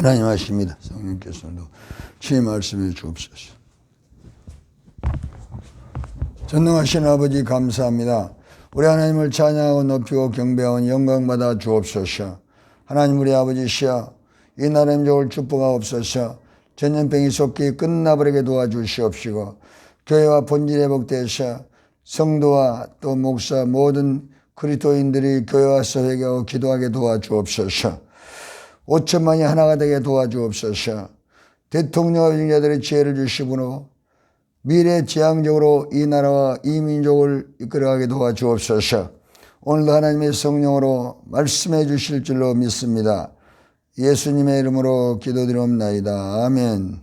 하나님 하십니다. 성령께서도 주의 말씀해 주옵소서. 전능하신 아버지 감사합니다. 우리 하나님을 찬양하고 높이고 경배하고 영광받아 주옵소서. 하나님 우리 아버지시여, 이 나라의 족을 축복하옵소서. 전염병이 속히 끝나버리게 도와주시옵시고, 교회와 본질에 복되셔 성도와 또 목사 모든 그리스도인들이 교회 와서 회개하고 기도하게 도와주옵소서. 5천만이 하나가 되게 도와주옵소서. 대통령과 인자들의 지혜를 주시므로 미래 지향적으로 이 나라와 이 민족을 이끌어가게 도와주옵소서. 오늘도 하나님의 성령으로 말씀해 주실 줄로 믿습니다. 예수님의 이름으로 기도드리옵나이다. 아멘.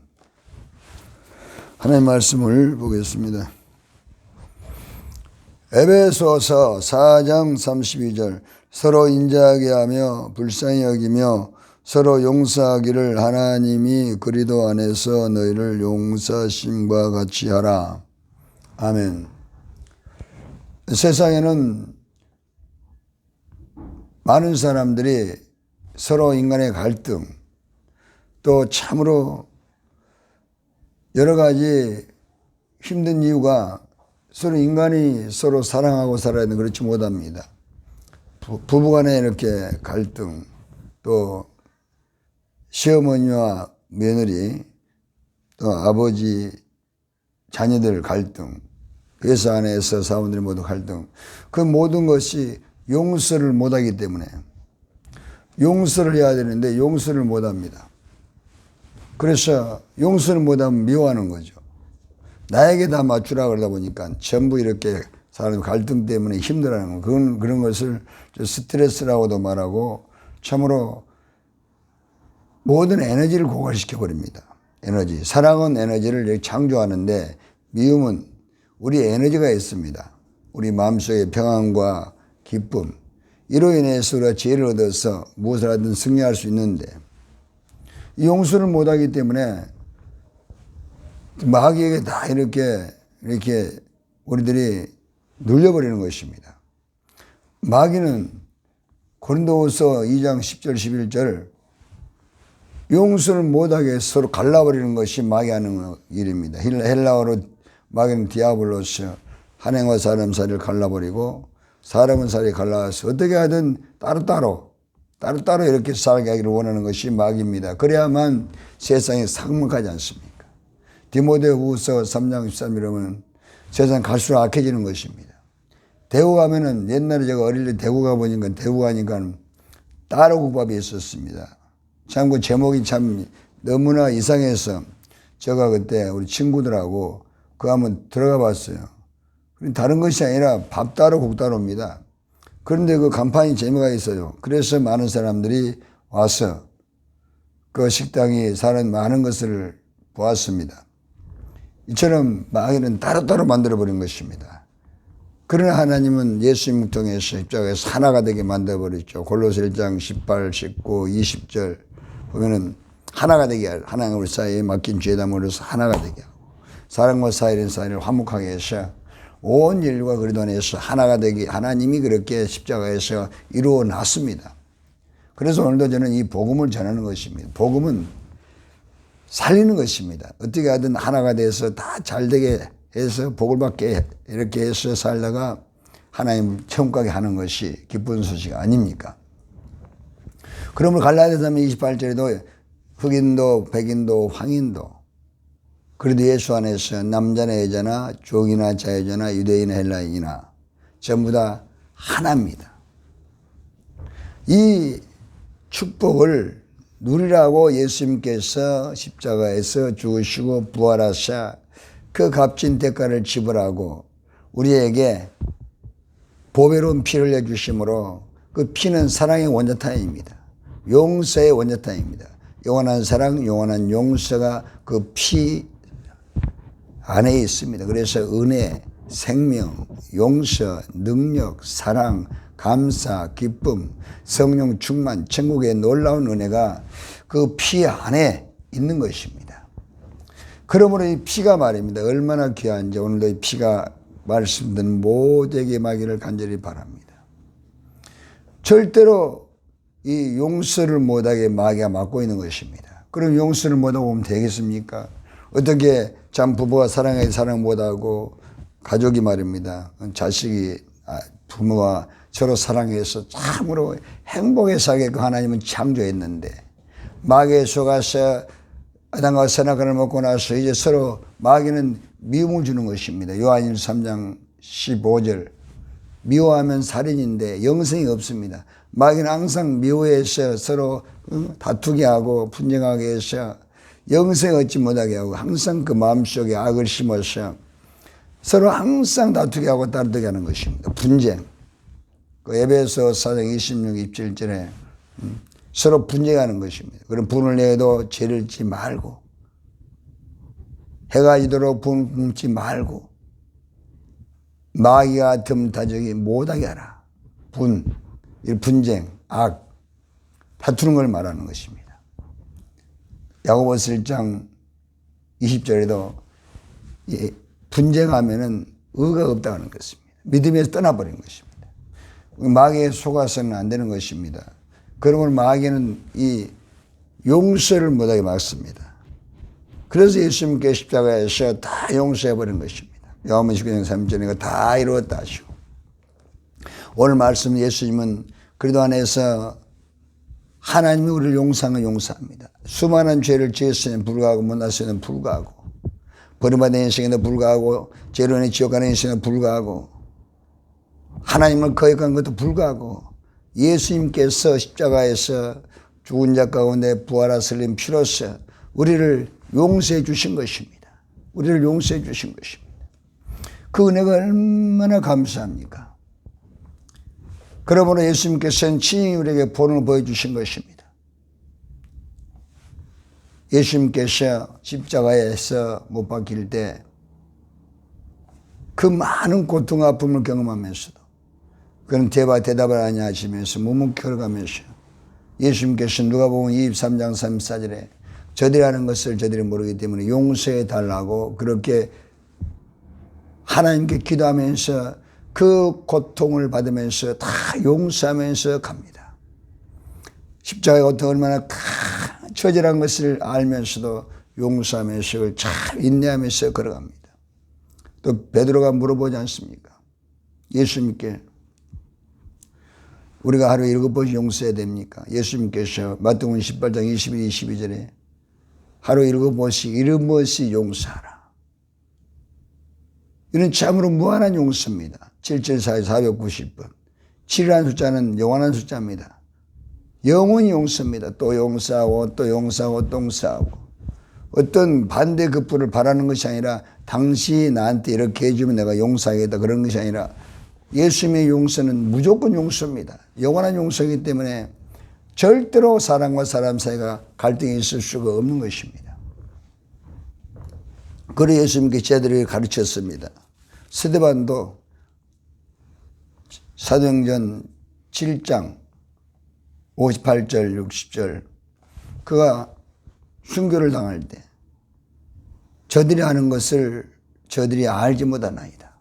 하나님의 말씀을 보겠습니다. 에베소서 4장 32절 서로 인자하게 하며 불쌍히 여기며 서로 용서하기를 하나님이 그리스도 안에서 너희를 용서하심과 같이 하라. 아멘. 세상에는 많은 사람들이 서로 인간의 갈등, 또 참으로 여러 가지 힘든 이유가 서로 인간이 서로 사랑하고 살아야 되는 그렇지 못합니다. 부부간에 이렇게 갈등, 또 시어머니와 며느리, 또 아버지, 자녀들 갈등, 회사 안에서 사원들이 모두 갈등, 그 모든 것이 용서를 못하기 때문에 용서를 해야 되는데 용서를 못합니다. 그래서 용서를 못하면 미워하는 거죠. 나에게 다 맞추라 그러다 보니까 전부 이렇게 사람 갈등 때문에 힘들어하는 거, 그런 것을 스트레스라고도 말하고 참으로 모든 에너지를 고갈시켜 버립니다. 에너지. 사랑은 에너지를 창조하는데 미움은 우리 에너지가 있습니다. 우리 마음속의 평안과 기쁨. 이로 인해서 우리가 지혜를 얻어서 무엇을 하든 승리할 수 있는데 이 용서를 못하기 때문에 마귀에게 다 이렇게 우리들이 눌려버리는 것입니다. 마귀는 고린도후서 2장 10절 11절 용서를 못하게 서로 갈라버리는 것이 마귀 하는 일입니다. 헬라어로 마귀는 디아블로스, 한행과 사람 사이를 갈라버리고 사람은 사이를 갈라서 어떻게 하든 따로따로 이렇게 살게 하기를 원하는 것이 마귀입니다. 그래야만 세상에 상먹하지 않습니까? 디모데후서 3장 13절은 세상 갈수록 악해지는 것입니다. 대구 가면은 옛날에 제가 어릴 때 대구 가보니까 대구 가니까 따로 국밥이 있었습니다. 참 그 제목이 참 너무나 이상해서 제가 그때 우리 친구들하고 그거 한번 들어가 봤어요. 다른 것이 아니라 밥 따로 국 따로입니다. 그런데 그 간판이 재미가 있어요. 그래서 많은 사람들이 와서 그 식당이 사는 많은 것을 보았습니다. 이처럼 마귀는 따로따로 만들어버린 것입니다. 그러나 하나님은 예수님을 통해서 십자가에서 하나가 되게 만들어버렸죠. 골로새 1장 18, 19, 20절 보면은 하나가 되게 하고 하나님 우리 사이에 맡긴 죄담으로서 하나가 되게 하고 사람과 사이를 화목하게 해서 온 인류가 그리스도 안에서 하나가 되게 하나님이 그렇게 십자가에서 이루어 놨습니다. 그래서 오늘도 저는 이 복음을 전하는 것입니다. 복음은 살리는 것입니다. 어떻게 하든 하나가 돼서 다 잘되게 해서 복을 받게 이렇게 해서 살다가 하나님 천국 가게 하는 것이 기쁜 소식 아닙니까? 그러므로 갈라디아서 28절에도 흑인도 백인도 황인도 그래도 예수 안에서 남자나 여자나 종이나 자유자나 유대인이나 헬라인이나 전부 다 하나입니다. 이 축복을 누리라고 예수님께서 십자가에서 죽으시고 부활하사 그 값진 대가를 지불하고 우리에게 보배로운 피를 내주심으로 그 피는 사랑의 원자탄입니다. 용서의 원자탄입니다. 영원한 사랑, 영원한 용서가 그 피 안에 있습니다. 그래서 은혜, 생명, 용서, 능력, 사랑, 감사, 기쁨, 성령 충만, 천국의 놀라운 은혜가 그 피 안에 있는 것입니다. 그러므로 이 피가 말입니다. 얼마나 귀한지 오늘도 이 피가 말씀드린 모두에게 임하기를 간절히 바랍니다. 절대로 이 용서를 못하게 마귀가 막고 있는 것입니다. 그럼 용서를 못하고 오면 되겠습니까? 어떻게 참 부부가 사랑해 사랑 못하고 가족이 말입니다. 자식이 부모와 서로 사랑해서 참으로 행복에 살게끔 하나님은 창조했는데 마귀에 속아서 아담과 선악과를 먹고 나서 이제 서로 마귀는 미움을 주는 것입니다. 요한일서 3장 15절 미워하면 살인인데 영생이 없습니다. 마귀는 항상 미워해서 서로 다투게 하고 분쟁하게 해서 영생 얻지 못하게 하고 항상 그 마음속에 악을 심어서 서로 항상 다투게 하고 다투게 하는 것입니다. 분쟁. 그 에베소 4장 26, 27절에 서로 분쟁하는 것입니다. 그럼 분을 내도 죄를 짓지 말고 해가 지도록 분 굶지 말고 마귀가 틈타적이 못하게 하라. 분쟁, 악, 다투는 걸 말하는 것입니다. 야고보서 1장 20절에도 분쟁하면은 의가 없다고 하는 것입니다. 믿음에서 떠나버린 것입니다. 마귀에 속아서는 안 되는 것입니다. 그러므로 마귀는 이 용서를 못하게 막습니다. 그래서 예수님께 십자가에서 다 용서해버린 것입니다. 요한복음 19장 3절에 다 이루었다 하시고 오늘 말씀 예수님은 그리스도 안에서 하나님이 우리를 용서하는 용서합니다. 수많은 죄를 지었으면 불구하고 못났으면 불구하고 버림받은 인생에도 불구하고 죄로 인해 지옥 가는 인생에도 불구하고 하나님을 거역한 것도 불구하고 예수님께서 십자가에서 죽은 자 가운데 부활하신 피로써 우리를 용서해 주신 것입니다. 우리를 용서해 주신 것입니다. 그 은혜가 얼마나 감사합니까? 그러므로 예수님께서는 친히 우리에게 본을 보여주신 것입니다. 예수님께서 십자가에서 못 박힐 때 그 많은 고통 아픔을 경험하면서도 그는 대답을 하냐 하시면서 묵묵히 걸어가면서 예수님께서 누가복음 23장 34절에 저들이 하는 것을 저들이 모르기 때문에 용서해 달라고 그렇게 하나님께 기도하면서 그 고통을 받으면서 다 용서하면서 갑니다. 십자가의 고통 얼마나 처절한 것을 알면서도 용서하면서 잘 인내하면서 걸어갑니다. 또 베드로가 물어보지 않습니까? 예수님께 우리가 하루에 7번씩 용서해야 됩니까? 예수님께서 마태복음 18장 21, 22절에 하루에 7번씩 용서하라. 이는 참으로 무한한 용서입니다. 774에서 490번. 7이라는 숫자는 영원한 숫자입니다. 영원히 용서입니다. 또 용서하고 또 용서하고 또 용서하고 어떤 반대급부를 바라는 것이 아니라 당신이 나한테 이렇게 해주면 내가 용서하겠다 그런 것이 아니라 예수님의 용서는 무조건 용서입니다. 영원한 용서이기 때문에 절대로 사람과 사람 사이가 갈등이 있을 수가 없는 것입니다. 그래 예수님께 제자들에게 가르쳤습니다. 스데반도 사도행전 7장 58절 60절 그가 순교를 당할 때 저들이 하는 것을 저들이 알지 못하나이다.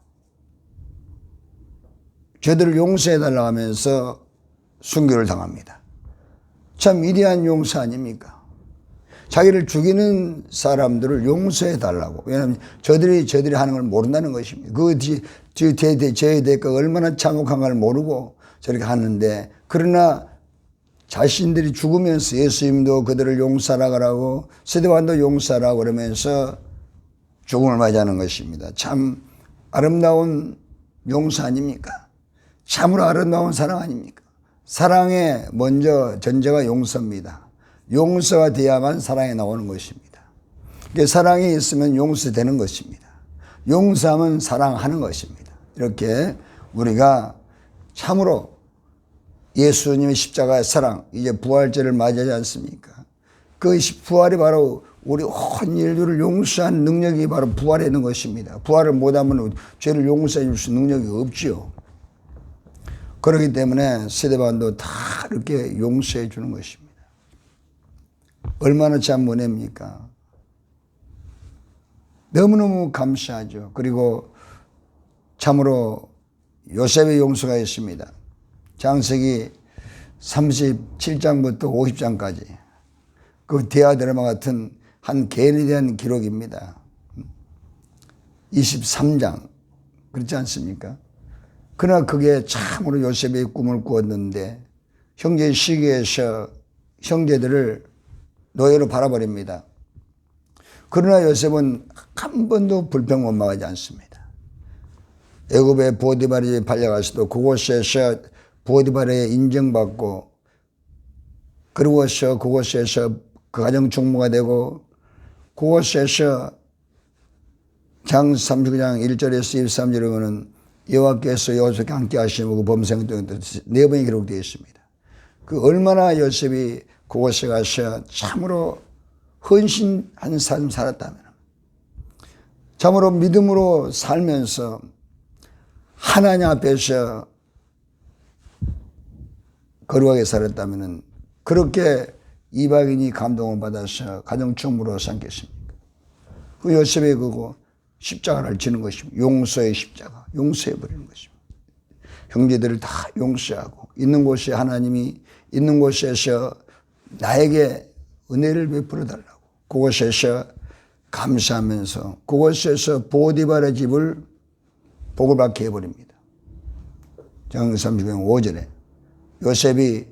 저들을 용서해달라고 하면서 순교를 당합니다. 참 위대한 용서 아닙니까? 자기를 죽이는 사람들을 용서해달라고. 왜냐하면 저들이 하는 걸 모른다는 것입니다. 저의 대가가 얼마나 참혹한 걸 모르고 저렇게 하는데 그러나 자신들이 죽으면서 예수님도 그들을 용서하라고 스데반도 용서하라고 그러면서 죽음을 맞이하는 것입니다. 참 아름다운 용서 아닙니까? 참으로 아름다운 사랑 아닙니까? 사랑의 먼저 전제가 용서입니다. 용서가 돼야만 사랑이 나오는 것입니다. 사랑이 있으면 용서되는 것입니다. 용서하면 사랑하는 것입니다. 이렇게 우리가 참으로 예수님의 십자가의 사랑, 이제 부활절을 맞이하지 않습니까? 그 부활이 바로 우리 온 인류를 용서한 능력이 바로 부활에 있는 것입니다. 부활을 못하면 죄를 용서해 줄 수 있는 능력이 없지요. 그렇기 때문에 스데반도 다 이렇게 용서해 주는 것입니다. 얼마나 참 은혜입니까? 너무너무 감사하죠. 그리고 참으로 요셉의 용서가 있습니다. 창세기 37장부터 50장까지 그 대하 드라마 같은 한 개인에 대한 기록입니다. 23장. 그렇지 않습니까? 그러나 그게 참으로 요셉의 꿈을 꾸었는데 형제의 시기에서 형제들을 노예로 팔아버립니다. 그러나 요셉은 한 번도 불평 원망하지 않습니다. 애굽의 보디발에 팔려가서도 그곳에서 보디발에 인정받고 그리고서 그곳에서 그 가정 총무가 되고 그곳에서 장 39장 1절에서 23절에 보면 여호와께서 요셉과 함께 하시고 그 범생 등등 네 번이 기록되어 있습니다. 그 얼마나 요셉이 그곳에 가서 참으로 헌신한 삶 살았다면, 참으로 믿음으로 살면서 하나님 앞에서 거룩하게 살았다면 그렇게 이방인이 감동을 받아서 가정총무로 삼겠습니까? 그 요셉이 그거 십자가를 지는 것입니다. 용서의 십자가, 용서해버리는 것입니다. 형제들을 다 용서하고 있는 곳에 하나님이 있는 곳에서 나에게 은혜를 베풀어 달라고 그곳에서 감사하면서 그곳에서 보디발의 집을 복을 받게 해버립니다. 장 39장 5절에 요셉이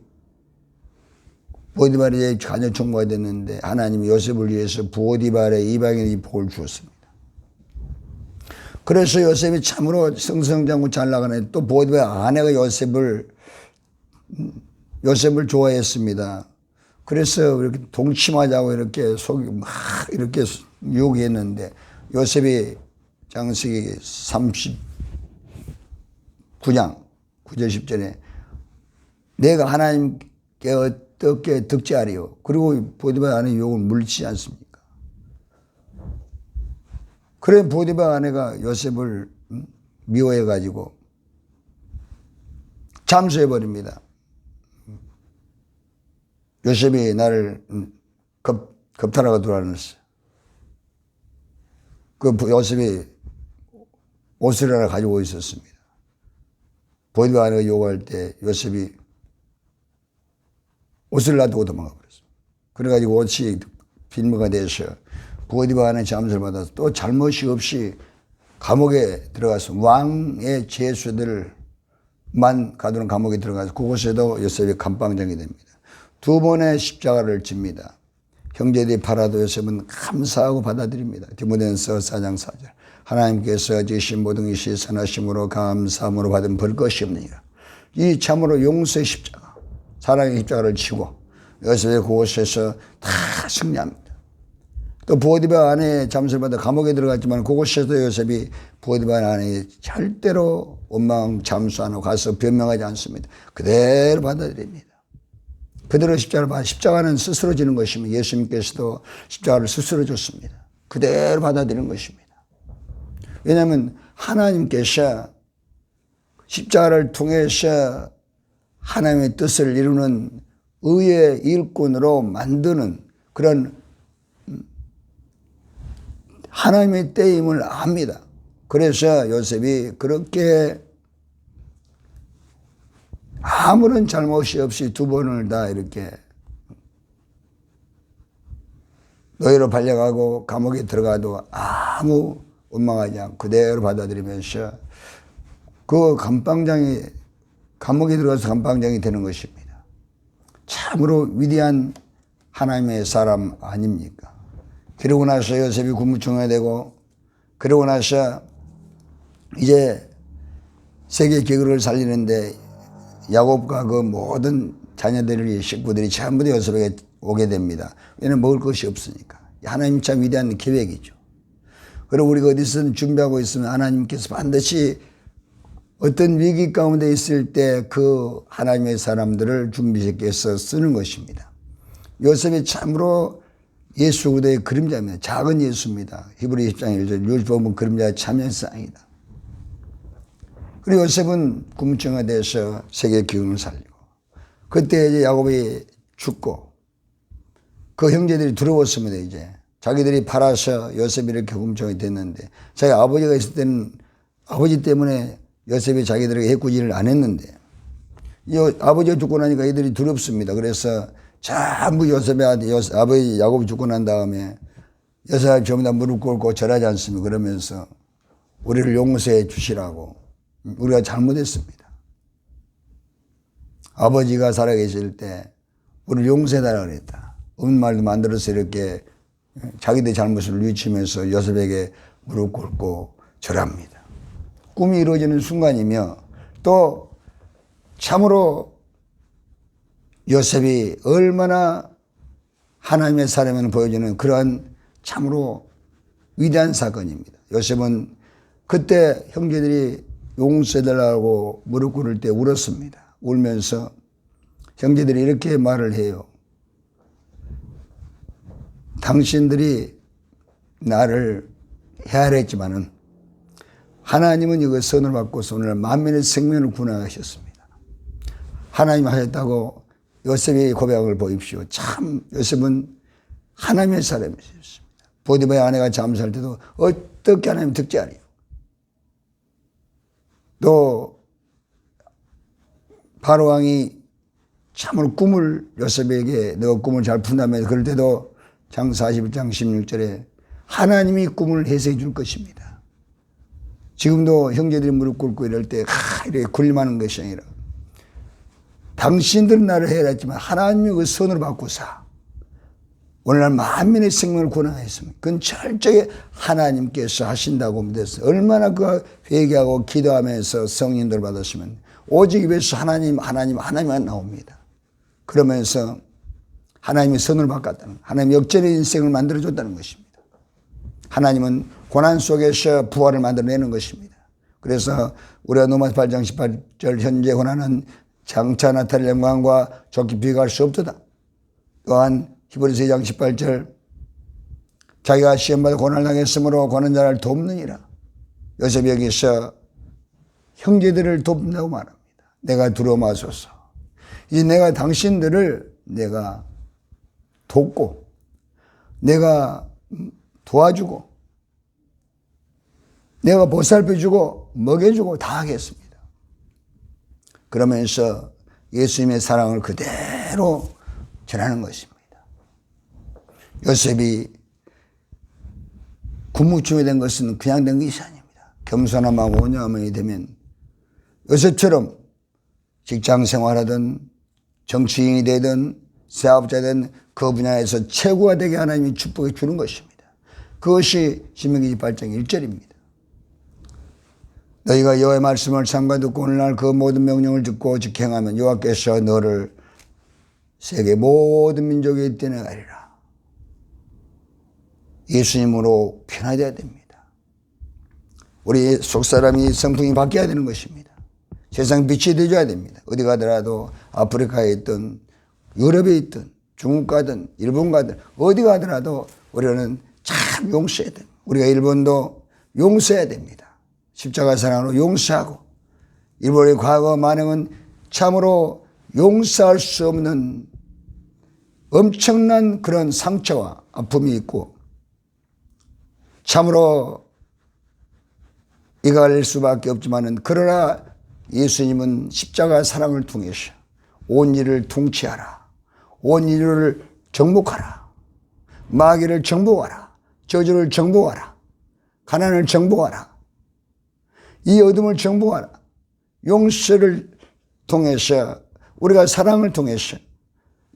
보디발의 가정 총무가 됐는데 하나님이 요셉을 위해서 보디발의 이방인의 복을 주었습니다. 그래서 요셉이 참으로 승승장구 잘 나가네. 또 보디발 아내가 요셉을 좋아했습니다. 그래서 이렇게 동침하자고 이렇게 속이 막 이렇게 유혹했는데 요셉이 장세기 39장 9절 10절에 내가 하나님께 어떻게 득제하리요. 그리고 보디발 아내 유혹을 물리치지 않습니까? 그래 보디발 아내가 요셉을 미워해가지고 잠수해버립니다. 요셉이 나를 겁탈하고 돌아다녔어요. 그 요셉이 옷을 하나 가지고 있었습니다. 보디발 아내가 요구할 때 요셉이 옷을 놔두고 도망가 버렸습니다. 그래가지고 옷이 빈무가 돼서 보디발 아내 잠수를 받아서 또 잘못이 없이 감옥에 들어가서 왕의 죄수들만 가두는 감옥에 들어가서 그곳에도 요셉이 감방장이 됩니다. 두 번의 십자가를 집니다. 형제들이 팔아도 요셉은 감사하고 받아들입니다. 디모데전서 4장 4절 하나님께서 지으신 모든 것이 선하심으로 감사함으로 받은 벌 것이 없느니라. 이 참으로 용서의 십자가, 사랑의 십자가를 치고 요셉이 그곳에서 다 승리합니다. 또 보디발 아내 잠수를 받아 감옥에 들어갔지만 그곳에서 요셉이 보디발 아내 절대로 원망 잠수 안 하고 가서 변명하지 않습니다. 그대로 받아들입니다. 그대로 십자가는 스스로 지는 것입니다. 예수님께서도 십자가를 스스로 줬습니다. 그대로 받아들이는 것입니다. 왜냐하면 하나님께서 십자가를 통해서 하나님의 뜻을 이루는 의의 일꾼으로 만드는 그런 하나님의 때임을 압니다. 그래서 요셉이 그렇게 아무런 잘못이 없이 두 번을 다 이렇게 노예로 발려가고 감옥에 들어가도 아무 원망하지 않고 그대로 받아들이면서 그 감옥에 들어가서 감방장이 되는 것입니다. 참으로 위대한 하나님의 사람 아닙니까? 그러고 나서 요셉이 국무총리가 되고 그러고 나서 이제 세계 계급을 살리는데 야곱과 그 모든 자녀들이 식구들이 전부 다 요셉에게 오게 됩니다. 왜냐하면 먹을 것이 없으니까. 하나님 참 위대한 계획이죠. 그리고 우리가 어디서든 준비하고 있으면 하나님께서 반드시 어떤 위기 가운데 있을 때 그 하나님의 사람들을 준비시켜서 쓰는 것입니다. 요셉이 참으로 예수 그리스도의 그림자입니다. 작은 예수입니다. 히브리 10장 1절 요셉 보면 그림자의 참여상이다. 그리고 요셉은 국무총리가 돼서 세계 기운을 살리고 그때 이제 야곱이 죽고 그 형제들이 두려웠습니다. 이제 자기들이 팔아서 요셉이 이렇게 국무총리 됐는데 자기 아버지가 있을 때는 아버지 때문에 요셉이 자기들에게 해코지를 안 했는데 아버지가 죽고 나니까 애들이 두렵습니다. 그래서 전부 요셉의 아버지 야곱이 죽고 난 다음에 여섯 전부 다 무릎 꿇고 절하지 않습니까? 그러면서 우리를 용서해 주시라고. 우리가 잘못했습니다. 아버지가 살아계실 때 우리를 용서해달라고 그랬다. 없는 말도 만들어서 이렇게 자기들 잘못을 뉘우치면서 요셉에게 무릎 꿇고 절합니다. 꿈이 이루어지는 순간이며 또 참으로 요셉이 얼마나 하나님의 사람을 보여주는 그러한 참으로 위대한 사건입니다. 요셉은 그때 형제들이 용서해달라고 무릎 꿇을 때 울었습니다. 울면서 형제들이 이렇게 말을 해요. 당신들이 나를 헤아렸지만은 하나님은 이거 선을 받고서 오늘 만민의 생명을 구원하셨습니다. 하나님 하셨다고 요셉의 고백을 보십시오. 참 요셉은 하나님의 사람이었습니다. 보디바의 아내가 잠수할 때도 어떻게 하나님 듣지 않아요. 또 바로 왕이 참으로 꿈을 요셉에게 너 꿈을 잘 푼다면 그럴 때도 장 41장 16절에 하나님이 꿈을 해석해 줄 것입니다. 지금도 형제들이 무릎 꿇고 이럴 때 이렇게 군림하는 것이 아니라 당신들은 나를 해했지만 하나님이 그 선을 바꾸사 오늘날 만민의 생명을 구원하였습니다. 그건 철저히 하나님께서 하신다고 믿었어요. 얼마나 그 회개하고 기도하면서 성인들 받으시면 오직 입에서 하나님만 나옵니다. 그러면서 하나님의 선을 바꿨다는 하나님의 역전의 인생을 만들어줬다는 것입니다. 하나님은 고난 속에서 부활을 만들어내는 것입니다. 그래서 우리가 로마서 8장 18절 현재 고난은 장차 나타날 영광과 좋게 비교할 수 없도다. 또한 히브리서 2장 18절 자기가 시험받아 고난을 당했으므로 고난 자를 돕느니라. 요셉이 여기서 형제들을 돕는다고 말합니다. 내가 두려워 마소서. 이제 내가 당신들을 내가 돕고 내가 도와주고 내가 보살펴주고 먹여주고 다 하겠습니다. 그러면서 예수님의 사랑을 그대로 전하는 것입니다. 요셉이 군무충이 된 것은 그냥 된 것이 아닙니다. 겸손함하고 온유함이 되면 요셉처럼 직장 생활하든 정치인이 되든 사업자든 그 분야에서 최고가 되게 하나님이 축복해 주는 것입니다. 그것이 신명기 8장 1절입니다. 너희가 여호와의 말씀을 삼가 듣고 오늘날 그 모든 명령을 듣고 직행하면 여호와께서 너를 세계 모든 민족에 떼내가리라. 예수님으로 변화되어야 됩니다. 우리 속사람이 성품이 바뀌어야 되는 것입니다. 세상 빛이 되어야 됩니다. 어디 가더라도 아프리카에 있든 유럽에 있든 중국 가든 일본 가든 어디 가더라도 우리는 참 용서해야 됩니다. 우리가 일본도 용서해야 됩니다. 십자가 사랑으로 용서하고 일본의 과거 만행은 참으로 용서할 수 없는 엄청난 그런 상처와 아픔이 있고 참으로 이갈 수밖에 없지만은 그러나 예수님은 십자가 사랑을 통해서 온 일을 통치하라. 온 인류를 정복하라. 마귀를 정복하라. 저주를 정복하라. 가난을 정복하라. 이 어둠을 정복하라. 용서를 통해서 우리가 사랑을 통해서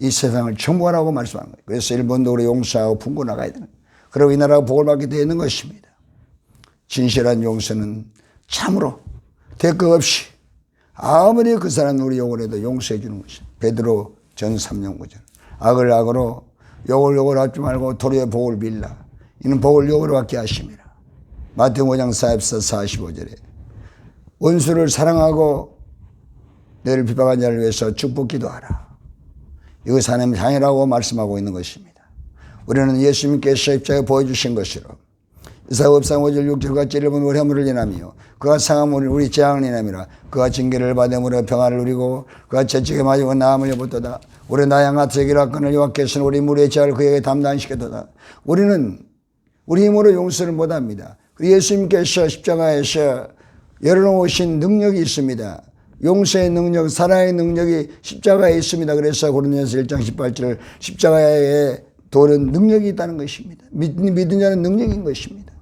이 세상을 정복하라고 말씀하는 거예요. 그래서 일본도 우리 용서하고 품고 나가야 되는 거예요. 그리고 이 나라가 복을 받게 되는 것입니다. 진실한 용서는 참으로 대가 없이 아무리 그 사람 우리 욕을 해도 용서해 주는 것입니다. 베드로 전 3장 9절 악을 악으로 욕을 하지 말고 도리어 복을 빌라. 이는 복을 욕으로 받게 하심이라. 마태복음 5장 44, 45절에 원수를 사랑하고 너를 비방한 자를 위해서 축복 기도하라. 이것이 하나님의 향이라고 말씀하고 있는 것입니다. 우리는 예수님께서 십자가에 보여주신 것으로 이사야 5장 5절 6절 그가 찔림은 우리 허물을 인하며 그가 상함은 우리 재앙을 인함이라. 그가 징계를 받음으로 평안을 누리고 그가 채찍에 맞으고 나음을 입었도다. 우리 나양아 세기라 그늘 여호와께서는 우리 무리의 죄를 그에게 담당시켰도다. 우리는 우리 힘으로 용서를 못합니다. 예수님께서 십자가에서 열어놓으신 능력이 있습니다. 용서의 능력, 사랑의 능력이 십자가에 있습니다. 그래서 고린도전서 1장 18절 십자가에 도는 능력이 있다는 것입니다. 믿는 자는 능력인 것입니다.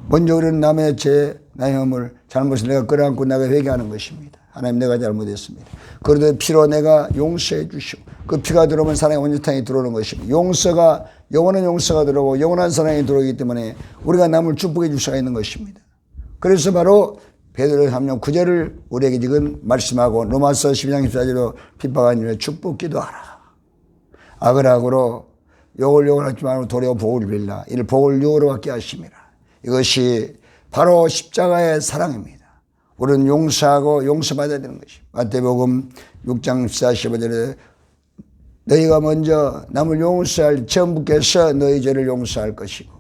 먼저 우리는 남의 죄, 남의 허물, 잘못을 내가 끌어안고 내가 회개하는 것입니다. 하나님 내가 잘못했습니다. 그래도 피로 내가 용서해 주시고 그 피가 들어오면 사랑의 온전탕이 들어오는 것입니다. 용서가 영원한 용서가 들어오고 영원한 사랑이 들어오기 때문에 우리가 남을 축복해 줄 수가 있는 것입니다. 그래서 바로 베드로 3장 9절을 우리에게 지금 말씀하고 로마서 12장 14절로 핍박한 일에 축복 기도하라. 악을 악으로 욕을 하지 말고 도리어 복을 빌라. 이를 복을 욕으로 받게 하심이라. 이것이 바로 십자가의 사랑입니다. 우리는 용서하고 용서받아야 되는 것입니다. 마태복음 6장 45절에 너희가 먼저 남을 용서할 전부께서 너희 죄를 용서할 것이고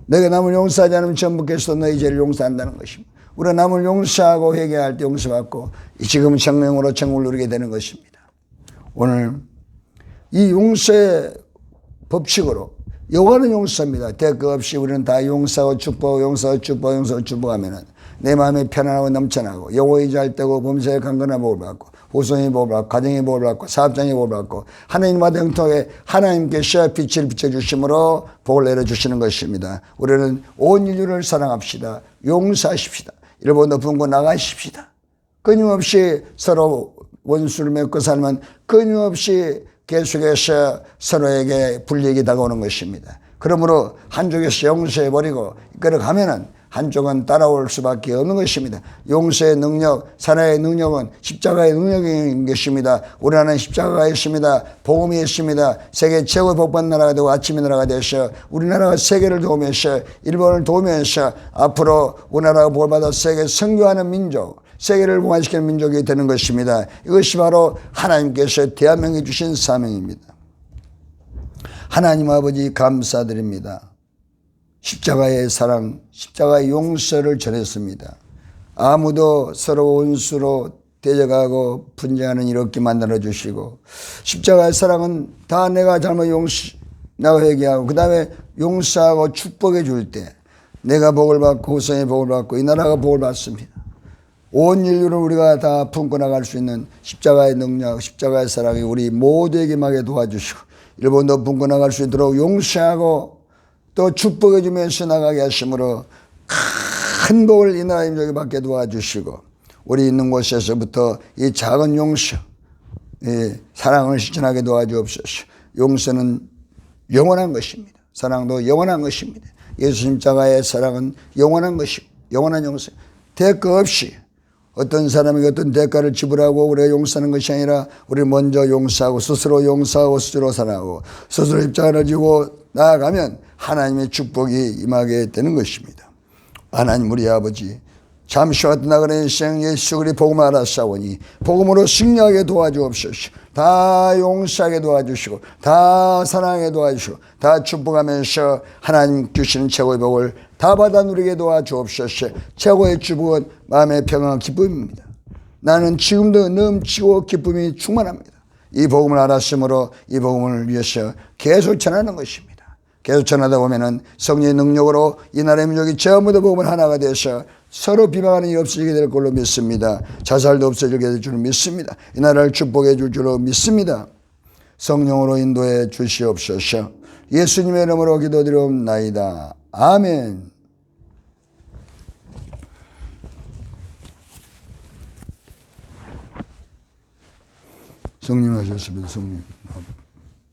너희가 남을 용서하지 않으면 전부께서 너희 죄를 용서한다는 것입니다. 우리가 남을 용서하고 회개할 때 용서받고 지금 성령으로 천국을 누리게 되는 것입니다. 오늘 이 용서의 법칙으로 여호와는 용서입니다. 대가 없이 우리는 다 용서하고 축복하고 용서하고 축복하고 용서하고 축복하면은 내 마음이 편안하고 넘쳐나고 영혼이 잘 되고 범사에 강건한 복을 받고 후손이 복을 받고 가정의 복을 받고 사업장의 복을 받고 하나님과 영통에 하나님께서 빛을 비춰주심으로 복을 내려주시는 것입니다. 우리는 온 인류를 사랑합시다. 용서하십시다. 일본 높은 곳 나가십시다. 끊임없이 서로 원수를 맺고 살면 끊임없이 계속해서 서로에게 불이익이 다가오는 것입니다. 그러므로 한쪽에서 용서해버리고 이끌어가면은 한쪽은 따라올 수밖에 없는 것입니다. 용서의 능력, 사랑의 능력은 십자가의 능력인 것입니다. 우리나라는 십자가가 있습니다. 복음이 있습니다. 세계 최고의 복받는 나라가 되고 아침의 나라가 되어서 우리나라가 세계를 도우면서 일본을 도우면서 앞으로 우리나라가 복을받아 세계 선교하는 민족, 세계를 봉화시키는 민족이 되는 것입니다. 이것이 바로 하나님께서 대한민국에 주신 사명입니다. 하나님 아버지 감사드립니다. 십자가의 사랑, 십자가의 용서를 전했습니다. 아무도 서로 원수로 대적하고 분쟁하는 일 없게 만들어주시고 십자가의 사랑은 다 내가 잘못 내가 회개하고 그 다음에 용서하고 축복해 줄 때 내가 복을 받고 후손이 복을 받고 이 나라가 복을 받습니다. 온 인류를 우리가 다 품고 나갈 수 있는 십자가의 능력, 십자가의 사랑이 우리 모두에게 임하게 도와주시고 일본도 품고 나갈 수 있도록 용서하고 또 축복해 주면서 나가게 하심으로 큰 복을 이 나라 민족에 받게 도와주시고 우리 있는 곳에서부터 이 작은 용서, 이 사랑을 실천하게 도와주옵소서. 용서는 영원한 것입니다. 사랑도 영원한 것입니다. 예수 십자가의 사랑은 영원한 것이고 영원한 용서. 대가 없이 어떤 사람에게 어떤 대가를 지불하고 우리가 용서하는 것이 아니라 우리 먼저 용서하고 스스로 사랑하고 스스로 십자가를 지고 나아가면 하나님의 축복이 임하게 되는 것입니다. 하나님 우리 아버지 잠시와 나그네 인생 예수 그리 복음을 알았사오니 복음으로 승리하게 도와주옵소서. 다 용서하게 도와주시고 다 사랑하게 도와주시고 다 축복하면서 하나님 주시는 최고의 복을 다 받아 누리게 도와주옵소서. 최고의 축복은 마음의 평안 기쁨입니다. 나는 지금도 넘치고 기쁨이 충만합니다. 이 복음을 알았으므로 이 복음을 위해서 계속 전하는 것입니다. 계속 전하다 보면은 성령의 능력으로 이 나라의 민족이 전부 다 복음을 하나가 돼서 서로 비방하는 일이 없어지게 될 걸로 믿습니다. 자살도 없어지게 될 줄 믿습니다. 이 나라를 축복해 줄 줄로 믿습니다. 성령으로 인도해 주시옵소서. 예수님의 이름으로 기도드리옵나이다. 아멘. 성령 하셨습니다. 성령.